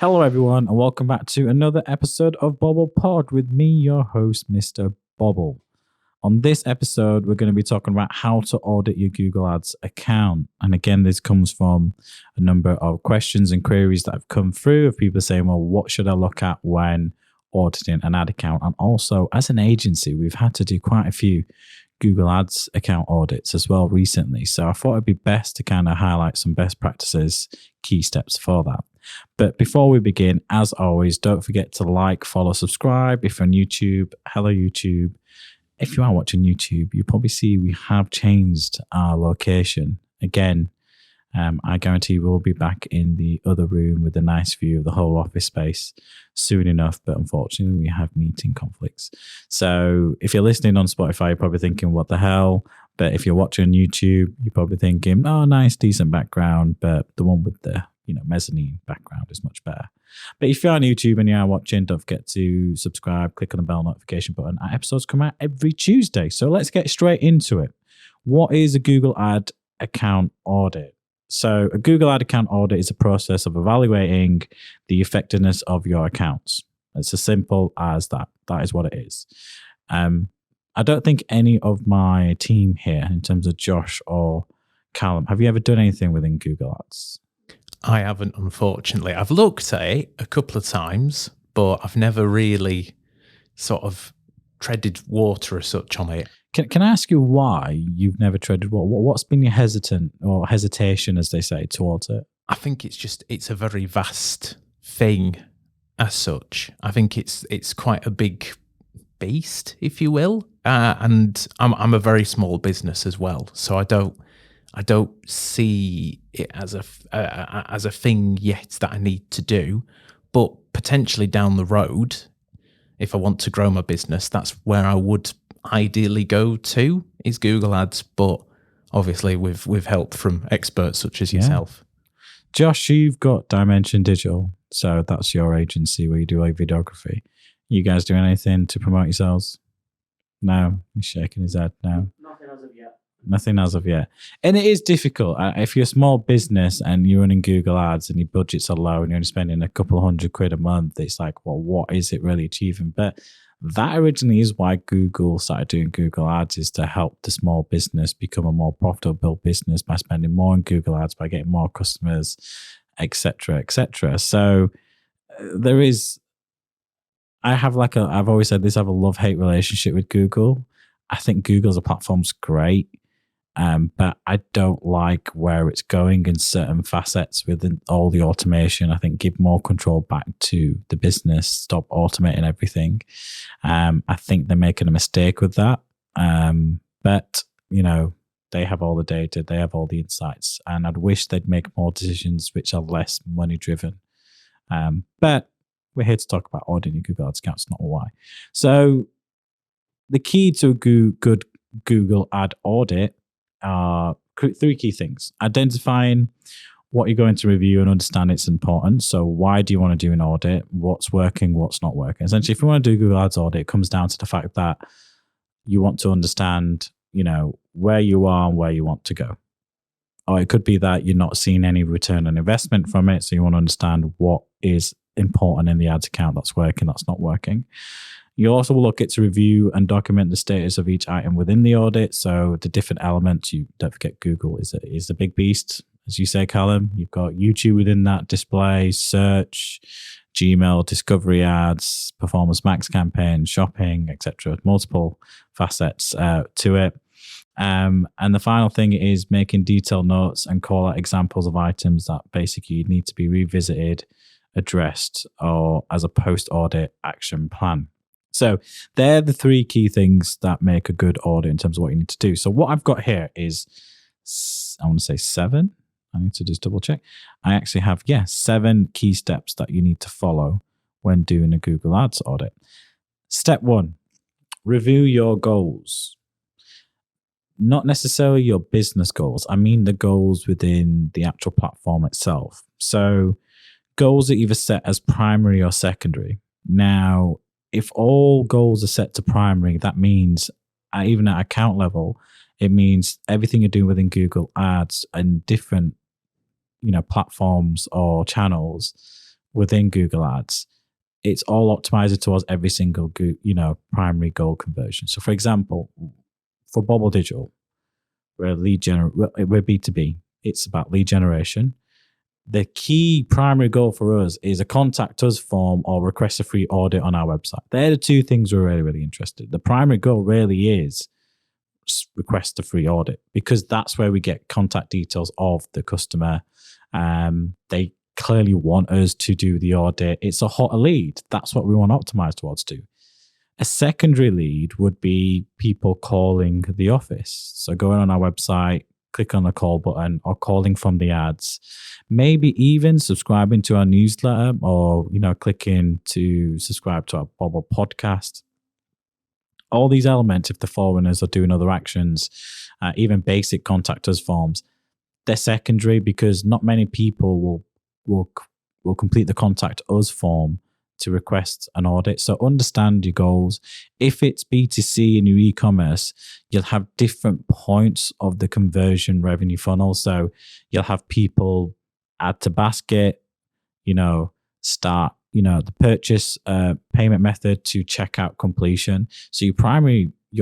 Hello, everyone, and welcome back to another episode of Bobble Pod with me, your host, Mr. Bobble. On this episode, we're going to be talking about how to audit your Google Ads account. And again, this comes from a number of questions and queries that have come through of people saying, well, what should I look at when auditing an ad account? And also, as an agency, we've had to do quite a few Google Ads account audits as well recently. So I thought it'd be best to kind of highlight some best practices, key steps for that. But before we begin, as always, don't forget to like, follow, subscribe. If you're on YouTube, hello YouTube. If you are watching YouTube, you probably see we have changed our location. Again, I guarantee we'll be back in the other room with a nice view of the whole office space soon enough. But unfortunately, we have meeting conflicts. So if you're listening on Spotify, you're probably thinking, what the hell? But if you're watching YouTube, you're probably thinking, oh, nice, decent background. But the one with the mezzanine background is much better. But if you're on YouTube and you are watching, don't forget to subscribe, click on the bell notification button. Our episodes come out every Tuesday. So let's get straight into it. What is a Google Ad account audit? So a Google Ad account audit is a process of evaluating the effectiveness of your accounts. It's as simple as that. That is what it is. I don't think any of my team here, in terms of Josh or Callum, have you ever done anything within Google Ads? I haven't, unfortunately. I've looked at it a couple of times, but I've never really sort of treaded water as such on it. Can I ask you why you've never treaded water? What's been your hesitation, as they say, towards it? I think it's a very vast thing as such. I think it's quite a big beast, if you will. And I'm a very small business as well, so I don't see it as a thing yet that I need to do, but potentially down the road, if I want to grow my business, that's where I would ideally go to, is Google Ads, but obviously with help from experts such as yourself. Josh, you've got Dimension Digital, so that's your agency where you do like videography. You guys doing anything to promote yourselves? No, he's shaking his head. No. Nothing as of yet. And it is difficult. If you're a small business and you're running Google Ads and your budgets are low and you're only spending a couple of £100 a month, it's like, well, what is it really achieving? But that originally is why Google started doing Google Ads, is to help the small business become a more profitable business by spending more on Google Ads, by getting more customers, etc., etc. So there is, I've always said this, I have a love-hate relationship with Google. I think Google as a platform's great. But I don't like where it's going in certain facets within all the automation. I think give more control back to the business, stop automating everything. I think they're making a mistake with that. But, they have all the data, they have all the insights, and I'd wish they'd make more decisions which are less money driven. But we're here to talk about auditing Google Ads accounts, not why. So the key to a good Google Ad audit are three key things. Identifying what you're going to review and understand its importance. So why do you want to do an audit? What's working, what's not working? Essentially, if you want to do Google Ads audit, it comes down to the fact that you want to understand, where you are and where you want to go. Or it could be that you're not seeing any return on investment from it. So you want to understand what is important in the ads account that's working, that's not working. You also will look at to review and document the status of each item within the audit. So the different elements, you don't forget Google is a big beast. As you say, Callum, you've got YouTube within that, display, search, Gmail, discovery ads, performance max campaign, shopping, etc. Multiple facets to it. And the final thing is making detailed notes and call out examples of items that basically need to be revisited, addressed, or as a post-audit action plan. So they're the three key things that make a good audit in terms of what you need to do. So what I've got here is, I want to say 7. I need to just double check. I actually have, 7 key steps that you need to follow when doing a Google Ads audit. Step 1, review your goals. Not necessarily your business goals. I mean the goals within the actual platform itself. So goals are either set as primary or secondary. Now, if all goals are set to primary, that means even at account level, it means everything you're doing within Google Ads and different, platforms or channels within Google Ads, it's all optimized towards every single primary goal conversion. So, for example, for Bobble Digital, we're B2B. It's about lead generation. The key primary goal for us is a contact us form or request a free audit on our website. They're the two things we're really, really interested in. The primary goal really is request a free audit, because that's where we get contact details of the customer. They clearly want us to do the audit. It's a hot lead. That's what we want to optimize towards too. A secondary lead would be people calling the office. So going on our website, click on the call button, or calling from the ads, maybe even subscribing to our newsletter, or clicking to subscribe to our Bobble podcast. All these elements, if the forerunners are doing other actions, even basic contact us forms, they're secondary, because not many people will complete the contact us form to request an audit. So understand your goals. If it's B2C and your e-commerce, you'll have different points of the conversion revenue funnel. So you'll have people add to basket, start, the purchase payment method to checkout completion. So your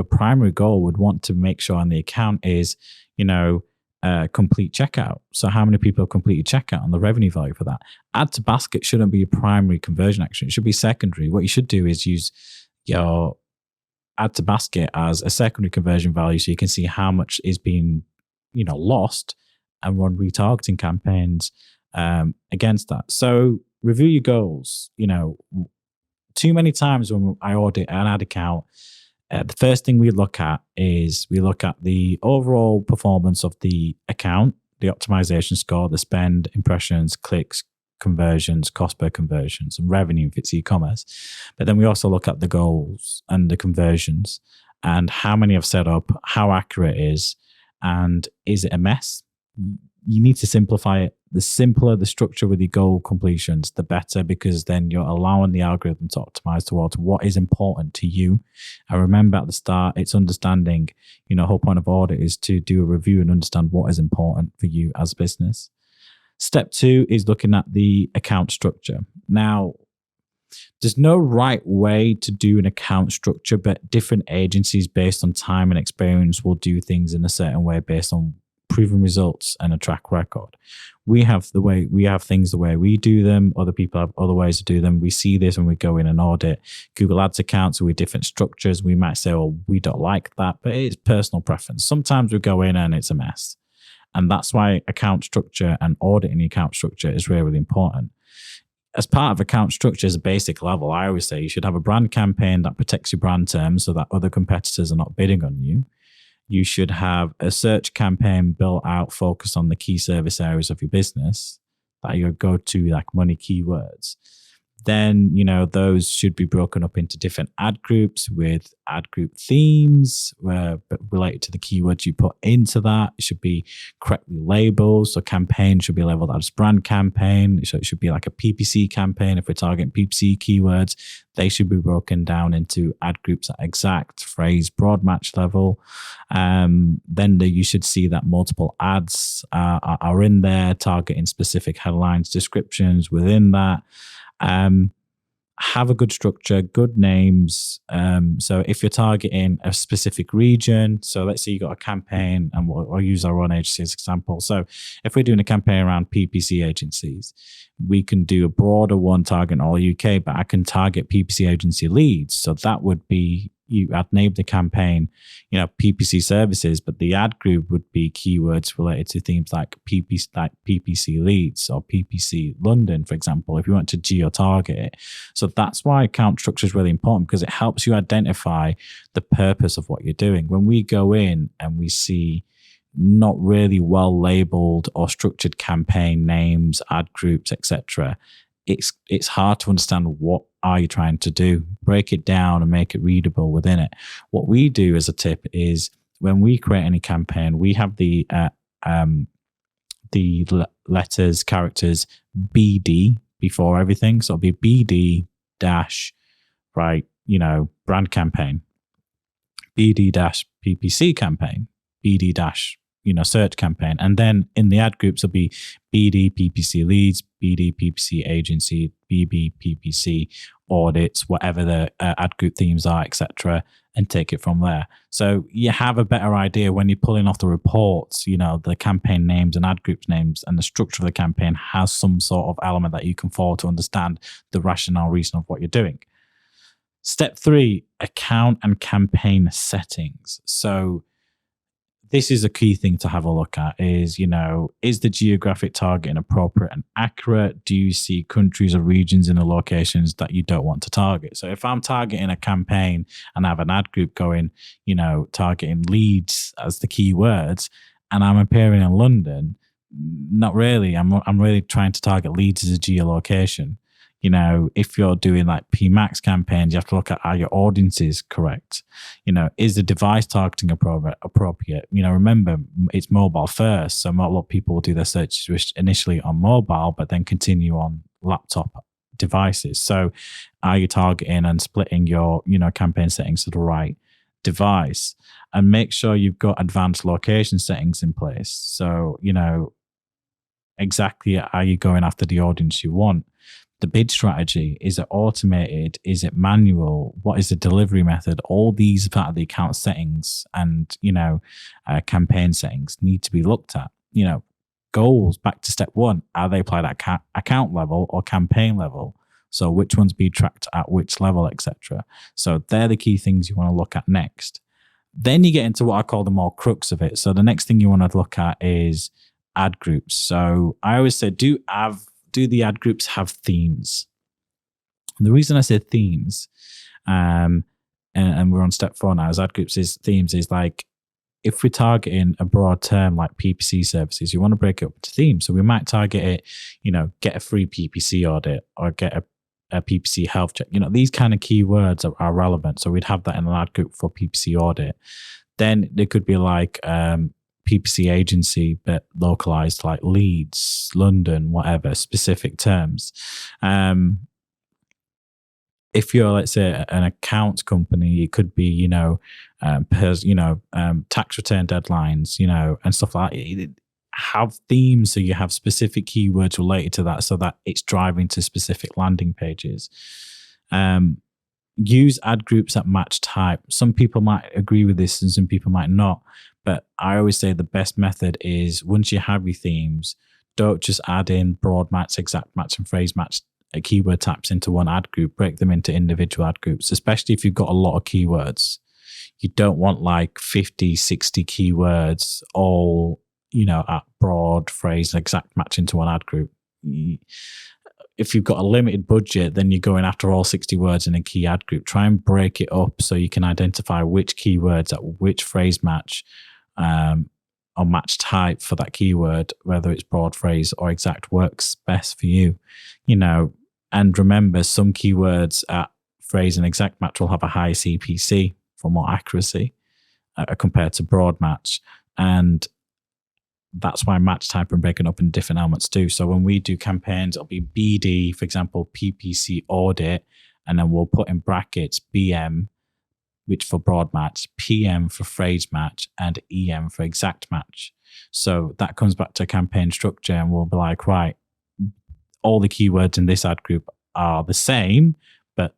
primary goal would want to make sure on the account is, complete checkout. So how many people have completed checkout and the revenue value for that? Add to basket shouldn't be a primary conversion action. It should be secondary. What you should do is use your add to basket as a secondary conversion value, so you can see how much is being, lost, and run retargeting campaigns against that. So review your goals. Too many times when I audit an ad account, the first thing we look at the overall performance of the account, the optimization score, the spend, impressions, clicks, conversions, cost per conversions, and revenue if it's e-commerce. But then we also look at the goals and the conversions and how many have set up, how accurate it is, and is it a mess? You need to simplify it. The simpler the structure with your goal completions, the better, because then you're allowing the algorithm to optimize towards what is important to you. And remember, at the start, it's understanding, whole point of audit is to do a review and understand what is important for you as a business. Step 2 is looking at the account structure. Now, there's no right way to do an account structure, but different agencies based on time and experience will do things in a certain way based on proven results and a track record. We have things the way we do them. Other people have other ways to do them. We see this when we go in and audit Google Ads accounts with different structures. We might say, well, we don't like that, but it's personal preference. Sometimes we go in and it's a mess. And that's why account structure and auditing the account structure is really, really important. As part of account structure, as a basic level, I always say you should have a brand campaign that protects your brand terms so that other competitors are not bidding on you. You should have a search campaign built out focused on the key service areas of your business that you go to, like money keywords. Then, those should be broken up into different ad groups with ad group themes related to the keywords you put into that. It should be correctly labeled. So campaign should be labeled as brand campaign. So it should be like a PPC campaign. If we're targeting PPC keywords, they should be broken down into ad groups at exact phrase broad match level. Then you should see that multiple ads are in there targeting specific headlines, descriptions within that. Have a good structure, good names. So if you're targeting a specific region, so let's say you got a campaign, and we'll use our own agency as an example. So if we're doing a campaign around PPC agencies, we can do a broader one targeting all UK, but I can target PPC agency leads. So that would be, I'd name the campaign, PPC services, but the ad group would be keywords related to themes like PPC leads or PPC London, for example, if you want to geo-target it. So that's why account structure is really important, because it helps you identify the purpose of what you're doing. When we go in and we see not really well labeled or structured campaign names, ad groups, etc., it's hard to understand what are you trying to do. Break it down and make it readable within it. What we do as a tip is when we create any campaign, we have the letters, characters BD before everything. So it'll be BD dash, brand campaign, BD dash PPC campaign, BD dash, search campaign. And then in the ad groups, it'll be BD PPC leads, BD PPC agency, BB PPC audits, whatever the ad group themes are, etc., and take it from there. So you have a better idea when you're pulling off the reports, the campaign names and ad groups names, and the structure of the campaign has some sort of element that you can follow to understand the rationale reason of what you're doing. Step 3, account and campaign settings. So this is a key thing to have a look at is, is the geographic targeting appropriate and accurate? Do you see countries or regions in the locations that you don't want to target? So if I'm targeting a campaign and I have an ad group going, targeting leads as the keywords, and I'm appearing in London, not really. I'm really trying to target leads as a geolocation. If you're doing like PMAX campaigns, you have to look at are your audiences correct? Is the device targeting appropriate? Remember, it's mobile first. So a lot of people will do their searches initially on mobile, but then continue on laptop devices. So are you targeting and splitting your, campaign settings to the right device? And make sure you've got advanced location settings in place. So, exactly are you going after the audience you want? The bid strategy, is it automated? Is it manual? What is the delivery method? All these part of the account settings and, campaign settings need to be looked at. Goals, back to step 1, are they applied at account level or campaign level? So which ones be tracked at which level, etc. So they're the key things you want to look at next. Then you get into what I call the more crux of it. So the next thing you want to look at is ad groups. So I always say, do the ad groups have themes? And the reason I say themes, and we're on step 4 now, as ad groups is themes, is like if we're targeting a broad term like PPC services, you want to break it up into themes. So we might target it, get a free PPC audit or get a PPC health check. These kind of keywords are relevant. So we'd have that in an ad group for PPC audit. Then there could be like PPC agency, but localized like Leeds, London, whatever, specific terms. If you're, let's say, an accounts company, it could be, tax return deadlines, and stuff like that. Have themes, so you have specific keywords related to that, so that it's driving to specific landing pages. Use ad groups that match type. Some people might agree with this and some people might not. But I always say the best method is once you have your themes, don't just add in broad match, exact match, and phrase match keyword types into one ad group. Break them into individual ad groups, especially if you've got a lot of keywords. You don't want like 50, 60 keywords all, at broad, phrase, exact match into one ad group. If you've got a limited budget, then you're going after all 60 words in a key ad group. Try and break it up so you can identify which keywords at which phrase match or match type for that keyword, whether it's broad phrase or exact, works best for you. And remember, some keywords at phrase and exact match will have a high CPC for more accuracy compared to broad match. And that's why match type and breaking up in different elements too. So when we do campaigns, it'll be BD, for example, PPC audit, and then we'll put in brackets BM, which for broad match, PM for phrase match, and EM for exact match. So that comes back to campaign structure, and we'll be like, right, all the keywords in this ad group are the same, but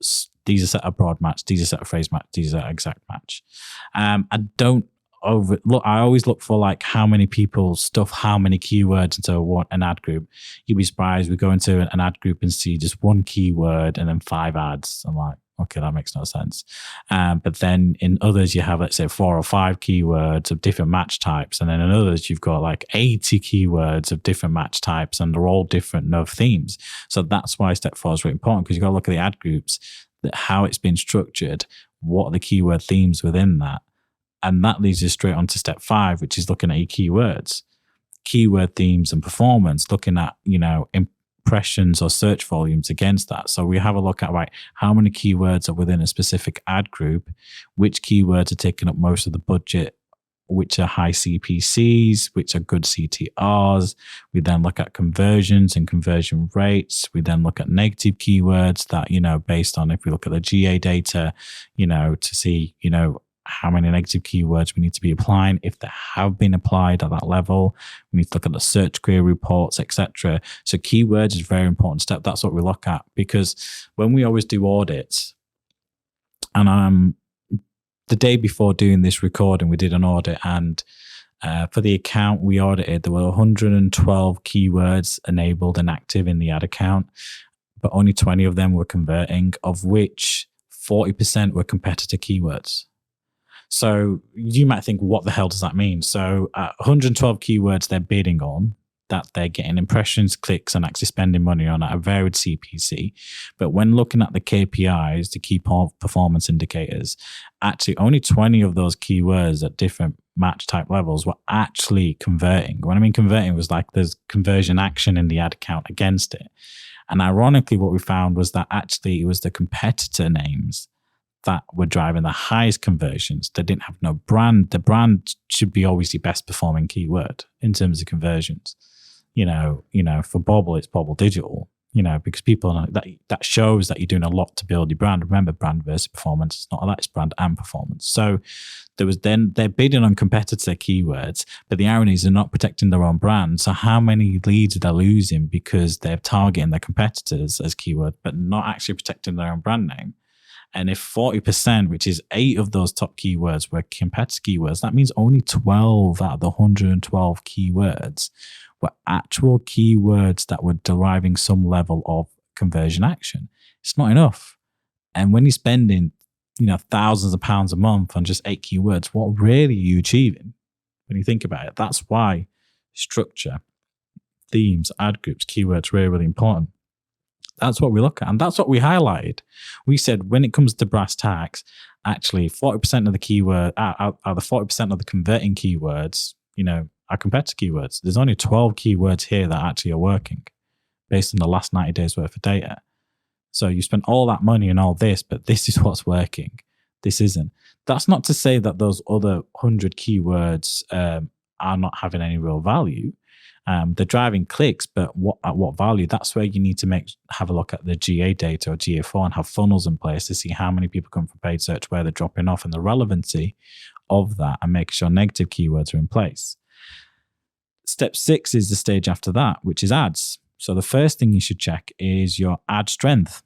these are set of broad match, these are set of phrase match, these are exact match. I always look for like how many people stuff how many keywords into an ad group. You'd be surprised we go into an ad group and see just one keyword and then 5 ads. I'm like, okay, that makes no sense. But then in others you have, let's say, 4 or 5 keywords of different match types, and then in others you've got like 80 keywords of different match types, and they're all different themes. So that's why step 4 is really important, because you've got to look at the ad groups, how it's been structured, what are the keyword themes within that. And that leads us straight on to step 5, which is looking at your keywords, keyword themes and performance, looking at, impressions or search volumes against that. So we have a look at, right, how many keywords are within a specific ad group, which keywords are taking up most of the budget, which are high CPCs, which are good CTRs. We then look at conversions and conversion rates. We then look at negative keywords that, based on, if we look at the GA data, to see, how many negative keywords we need to be applying, if they have been applied at that level. We need to look at the search query reports, etc. So keywords is a very important step. That's what we look at, because when we always do audits, and the day before doing this recording, we did an audit, and for the account we audited, there were 112 keywords enabled and active in the ad account, but only 20 of them were converting, of which 40% were competitor keywords. So you might think, what the hell does that mean? So 112 keywords they're bidding on, that they're getting impressions, clicks, and actually spending money on at a varied CPC. But when looking at the KPIs, the key performance indicators, actually only 20 of those keywords at different match type levels were actually converting. When I mean converting, was like there's conversion action in the ad account against it. And ironically, what we found was that actually it was the competitor names that were driving the highest conversions. They didn't have no brand. The brand should be always the best performing keyword in terms of conversions. For Bobble, it's Bobble Digital, because people know that shows that you're doing a lot to build your brand. Remember, brand versus performance. It's not that, it's brand and performance. So they're bidding on competitor keywords, but the irony is they're not protecting their own brand. So how many leads are they losing because they're targeting their competitors as keyword, but not actually protecting their own brand name? And if 40%, which is 8 of those top keywords, were competitor keywords, that means only 12 out of the 112 keywords were actual keywords that were deriving some level of conversion action. It's not enough. And when you're spending, thousands of pounds a month on just 8 keywords, what really are you achieving when you think about it? That's why structure, themes, ad groups, keywords are really, really important. That's what we look at. And that's what we highlighted. We said when it comes to brass tacks, actually 40% of the keyword, out of the 40% of the converting keywords, are competitor keywords. There's only 12 keywords here that actually are working based on the last 90 days worth of data. So you spent all that money and all this, but this is what's working. This isn't. That's not to say that those other 100 keywords are not having any real value. They're driving clicks, but at what value? That's where you need to have a look at the GA data or GA4 and have funnels in place to see how many people come from paid search, where they're dropping off, and the relevancy of that, and make sure negative keywords are in place. Step 6 is the stage after that, which is ads. So the first thing you should check is your ad strength.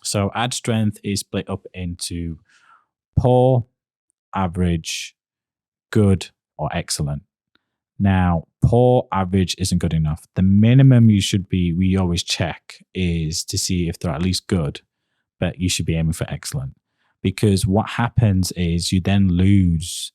So ad strength is split up into poor, average, good, or excellent. Now, poor, average isn't good enough. The minimum we always check is to see if they're at least good, but you should be aiming for excellent. Because what happens is you then lose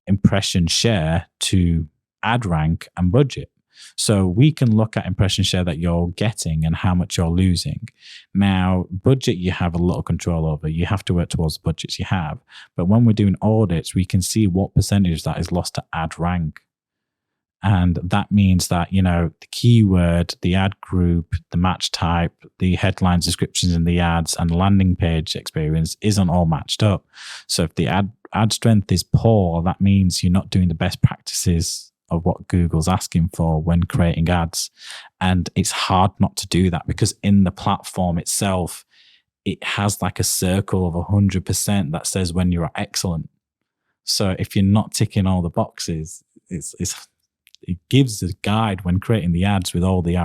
impression share to ad rank and budget. So we can look at impression share that you're getting and how much you're losing. Now, budget you have a lot of control over. You have to work towards the budgets you have. But when we're doing audits, we can see what percentage that is lost to ad rank. And that means that, the keyword, the ad group, the match type, the headlines, descriptions in the ads, and landing page experience isn't all matched up. So if the ad strength is poor, that means you're not doing the best practices of what Google's asking for when creating ads. And it's hard not to do that, because in the platform itself, it has like a circle of 100% that says when you're excellent. So if you're not ticking all the boxes, it gives a guide when creating the ads with all the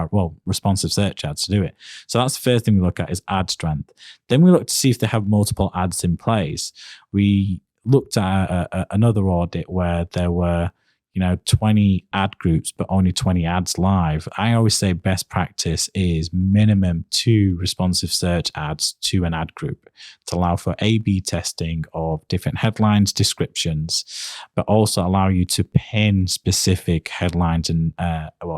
responsive search ads to do it. So that's the first thing we look at, is ad strength. Then we look to see if they have multiple ads in place. We looked at another audit where there were 20 ad groups, but only 20 ads live. I always say best practice is minimum 2 responsive search ads to an ad group to allow for A/B testing of different headlines, descriptions, but also allow you to pin specific headlines and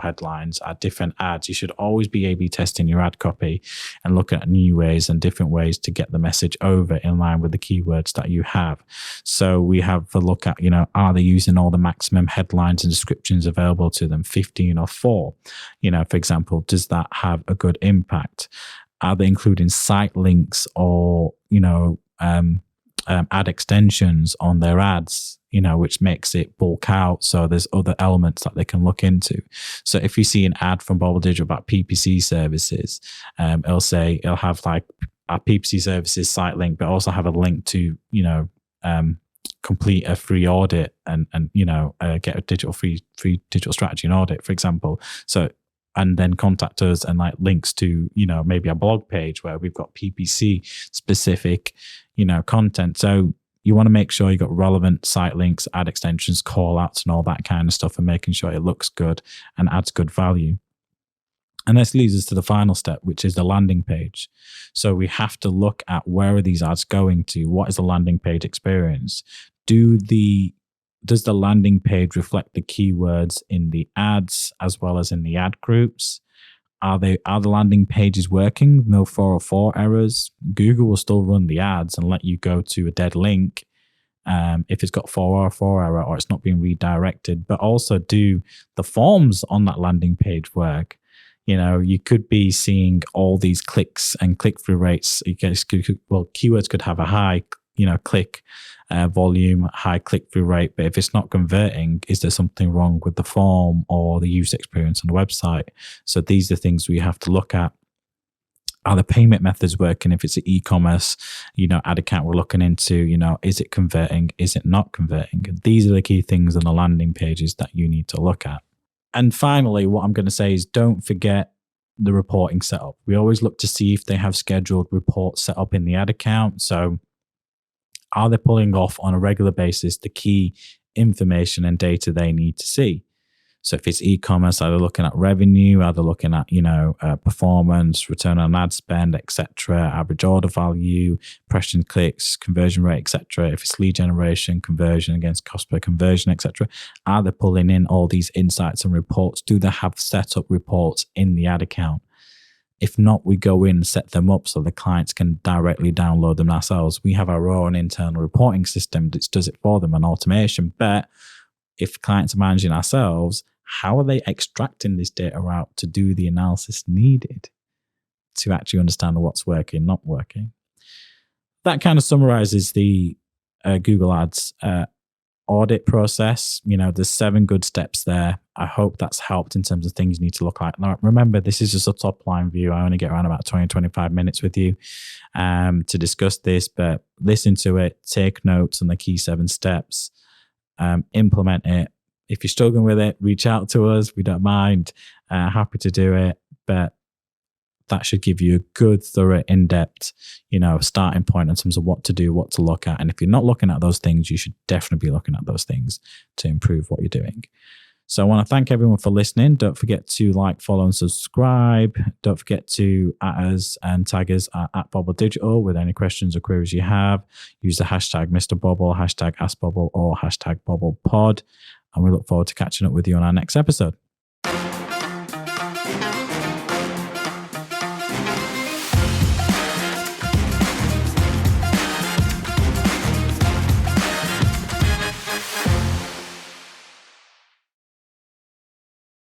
headlines at different ads. You should always be A/B testing your ad copy and look at new ways and different ways to get the message over in line with the keywords that you have. So we have a look at, are they using all the maximum headlines and descriptions available to them, 15 or 4? For example, does that have a good impact? Are they including site links or, ad extensions on their ads, which makes it bulk out? So there's other elements that they can look into. So if you see an ad from Bobble Digital about PPC services, it'll have like our PPC services site link, but also have a link to, complete a free audit and get a free digital strategy and audit, for example. So, and then contact us and like links to, maybe a blog page where we've got PPC specific, content. So you want to make sure you got relevant site links, ad extensions, call outs and all that kind of stuff, and making sure it looks good and adds good value. And this leads us to the final step, which is the landing page. So we have to look at where are these ads going to? What is the landing page experience? Does the landing page reflect the keywords in the ads as well as in the ad groups? Are the landing pages working? No 404 errors. Google will still run the ads and let you go to a dead link if it's got 404 error or it's not being redirected. But also, do the forms on that landing page work? You could be seeing all these clicks and click-through rates. Keywords could have a high, click volume, high click-through rate. But if it's not converting, is there something wrong with the form or the user experience on the website? So these are things we have to look at. Are the payment methods working? If it's an e-commerce, ad account we're looking into, is it converting? Is it not converting? And these are the key things on the landing pages that you need to look at. And finally, what I'm going to say is don't forget the reporting setup. We always look to see if they have scheduled reports set up in the ad account. So are they pulling off on a regular basis the key information and data they need to see? So if it's e-commerce, are they looking at revenue? Are they looking at, performance, return on ad spend, etc., average order value, impression clicks, conversion rate, etc.? If it's lead generation, conversion against cost per conversion, etc., are they pulling in all these insights and reports? Do they have set up reports in the ad account? If not, we go in and set them up so the clients can directly download them ourselves. We have our own internal reporting system that does it for them, an automation. But if clients are managing ourselves, how are they extracting this data out to do the analysis needed to actually understand what's working, not working? That kind of summarizes the Google Ads audit process. There's 7 good steps there. I hope that's helped in terms of things you need to look at. Now, remember, this is just a top line view. I only get around about 20-25 minutes with you to discuss this, but listen to it, take notes on the key 7 steps, implement it. If you're struggling with it, reach out to us. We don't mind. Happy to do it. But that should give you a good, thorough, in-depth, starting point in terms of what to do, what to look at. And if you're not looking at those things, you should definitely be looking at those things to improve what you're doing. So I want to thank everyone for listening. Don't forget to like, follow, and subscribe. Don't forget to at us and tag us at Bobble Digital with any questions or queries you have. Use the hashtag Mr. Bobble, hashtag Ask Bobble, or hashtag BobblePod. And we look forward to catching up with you on our next episode.